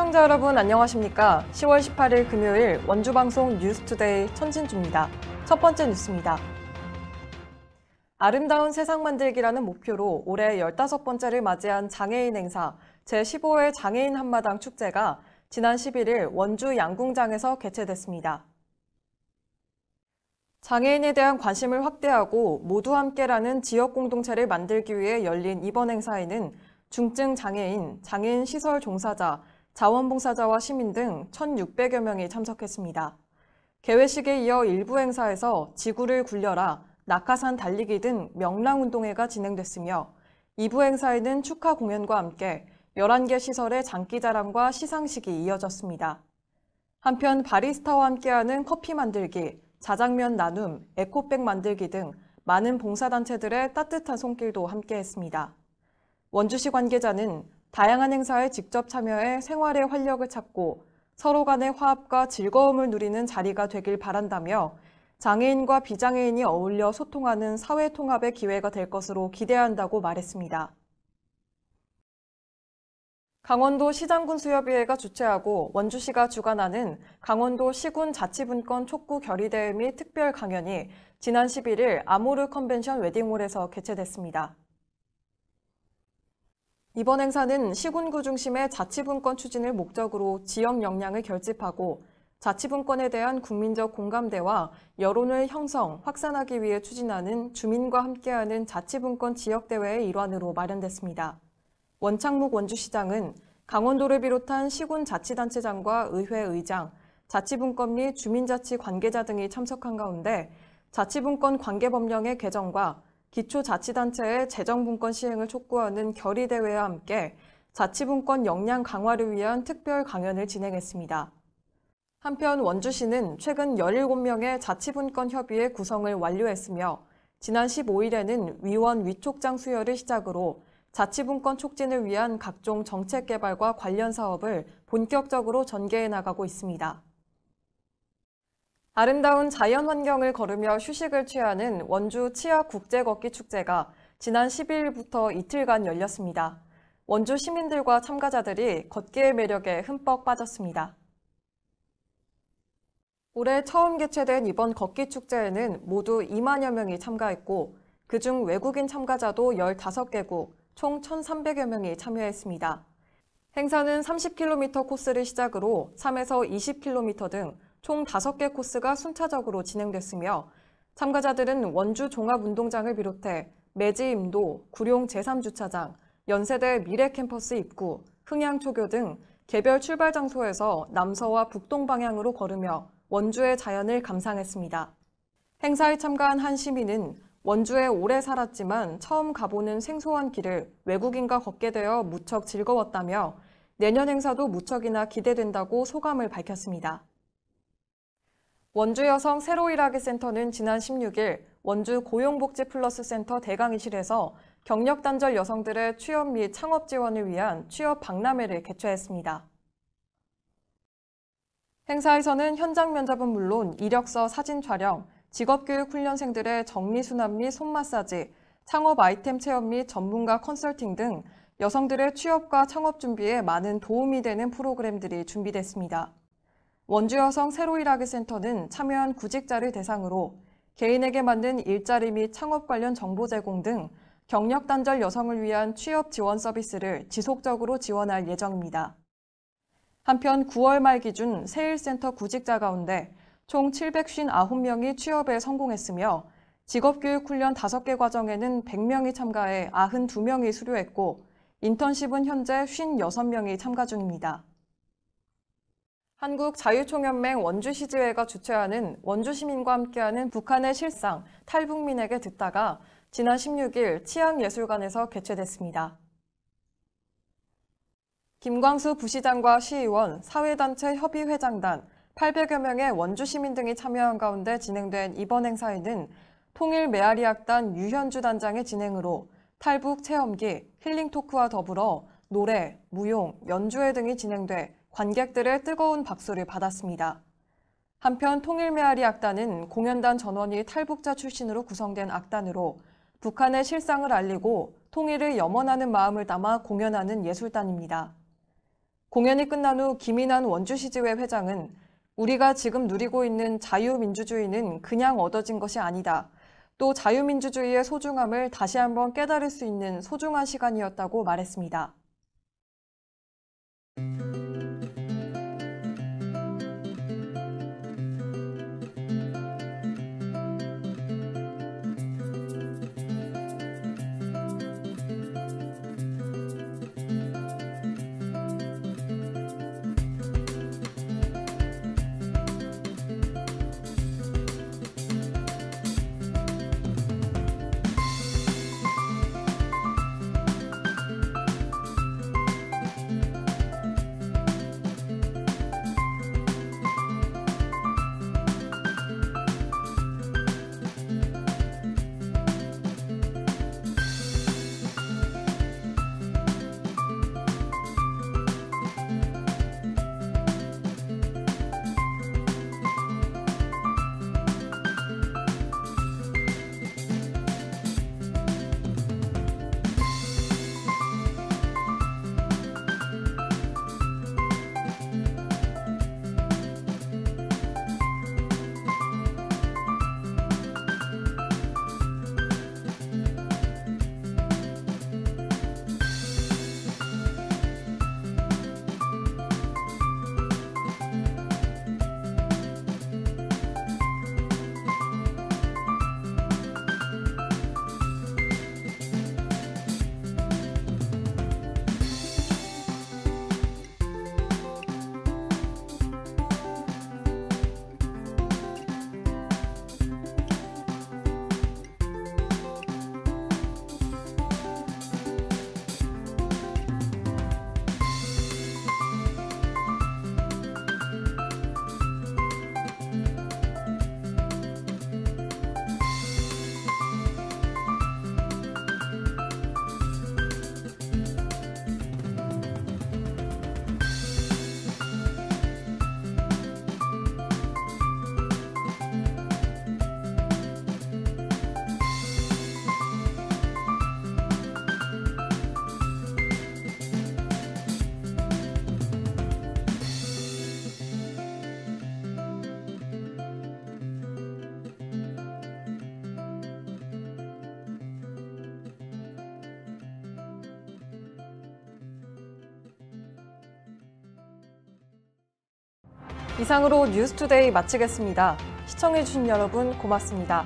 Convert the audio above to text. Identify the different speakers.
Speaker 1: 시청자 여러분 안녕하십니까? 10월 18일 금요일 원주방송 뉴스투데이 천진주입니다. 첫 번째 뉴스입니다. 아름다운 세상 만들기라는 목표로 올해 15번째를 맞이한 장애인 행사 제15회 장애인 한마당 축제가 지난 11일 원주 양궁장에서 개최됐습니다. 장애인에 대한 관심을 확대하고 모두 함께라는 지역 공동체를 만들기 위해 열린 이번 행사에는 중증 장애인, 장애인 시설 종사자, 자원봉사자와 시민 등 1,600여 명이 참석했습니다. 개회식에 이어 일부 행사에서 지구를 굴려라, 낙하산 달리기 등 명랑운동회가 진행됐으며 2부 행사에는 축하 공연과 함께 11개 시설의 장기자랑과 시상식이 이어졌습니다. 한편 바리스타와 함께하는 커피 만들기, 자장면 나눔, 에코백 만들기 등 많은 봉사단체들의 따뜻한 손길도 함께했습니다. 원주시 관계자는 다양한 행사에 직접 참여해 생활의 활력을 찾고 서로 간의 화합과 즐거움을 누리는 자리가 되길 바란다며 장애인과 비장애인이 어울려 소통하는 사회 통합의 기회가 될 것으로 기대한다고 말했습니다. 강원도 시장군수협의회가 주최하고 원주시가 주관하는 강원도 시군 자치분권 촉구 결의대회 및 특별 강연이 지난 11일 아모르 컨벤션 웨딩홀에서 개최됐습니다. 이번 행사는 시군구 중심의 자치분권 추진을 목적으로 지역 역량을 결집하고 자치분권에 대한 국민적 공감대와 여론을 형성, 확산하기 위해 추진하는 주민과 함께하는 자치분권 지역대회의 일환으로 마련됐습니다. 원창묵 원주시장은 강원도를 비롯한 시군 자치단체장과 의회 의장, 자치분권 및 주민자치 관계자 등이 참석한 가운데 자치분권 관계법령의 개정과 기초자치단체의 재정분권 시행을 촉구하는 결의대회와 함께 자치분권 역량 강화를 위한 특별 강연을 진행했습니다. 한편 원주시는 최근 17명의 자치분권 협의회 구성을 완료했으며 지난 15일에는 위원 위촉장 수여를 시작으로 자치분권 촉진을 위한 각종 정책 개발과 관련 사업을 본격적으로 전개해 나가고 있습니다. 아름다운 자연 환경을 걸으며 휴식을 취하는 원주 치악 국제걷기 축제가 지난 12일부터 이틀간 열렸습니다. 원주 시민들과 참가자들이 걷기의 매력에 흠뻑 빠졌습니다. 올해 처음 개최된 이번 걷기 축제에는 모두 2만여 명이 참가했고 그중 외국인 참가자도 15개국, 총 1,300여 명이 참여했습니다. 행사는 30km 코스를 시작으로 3에서 20km 등 총 5개 코스가 순차적으로 진행됐으며 참가자들은 원주 종합운동장을 비롯해 매지임도, 구룡 제3주차장, 연세대 미래캠퍼스 입구, 흥양초교 등 개별 출발 장소에서 남서와 북동 방향으로 걸으며 원주의 자연을 감상했습니다. 행사에 참가한 한 시민은 원주에 오래 살았지만 처음 가보는 생소한 길을 외국인과 걷게 되어 무척 즐거웠다며 내년 행사도 무척이나 기대된다고 소감을 밝혔습니다. 원주 여성 새로 일하기 센터는 지난 16일 원주 고용복지플러스센터 대강의실에서 경력단절 여성들의 취업 및 창업 지원을 위한 취업 박람회를 개최했습니다. 행사에서는 현장 면접은 물론 이력서 사진 촬영, 직업교육 훈련생들의 정리수납 및 손마사지, 창업 아이템 체험 및 전문가 컨설팅 등 여성들의 취업과 창업 준비에 많은 도움이 되는 프로그램들이 준비됐습니다. 원주 여성 새로 일하기 센터는 참여한 구직자를 대상으로 개인에게 맞는 일자리 및 창업 관련 정보 제공 등 경력 단절 여성을 위한 취업 지원 서비스를 지속적으로 지원할 예정입니다. 한편 9월 말 기준 세일센터 구직자 가운데 총 759명이 취업에 성공했으며 직업교육 훈련 5개 과정에는 100명이 참가해 92명이 수료했고 인턴십은 현재 56명이 참가 중입니다. 한국자유총연맹 원주시지회가 주최하는 원주시민과 함께하는 북한의 실상, 탈북민에게 듣다가 지난 16일 치앙예술관에서 개최됐습니다. 김광수 부시장과 시의원, 사회단체 협의회장단, 800여 명의 원주시민 등이 참여한 가운데 진행된 이번 행사에는 통일 메아리 학단 유현주 단장의 진행으로 탈북 체험기, 힐링 토크와 더불어 노래, 무용, 연주회 등이 진행돼 관객들의 뜨거운 박수를 받았습니다. 한편 통일메아리 악단은 공연단 전원이 탈북자 출신으로 구성된 악단으로 북한의 실상을 알리고 통일을 염원하는 마음을 담아 공연하는 예술단입니다. 공연이 끝난 후 김인환 원주시의회 회장은 우리가 지금 누리고 있는 자유민주주의는 그냥 얻어진 것이 아니다. 또 자유민주주의의 소중함을 다시 한번 깨달을 수 있는 소중한 시간이었다고 말했습니다. 이상으로 뉴스투데이 마치겠습니다. 시청해주신 여러분 고맙습니다.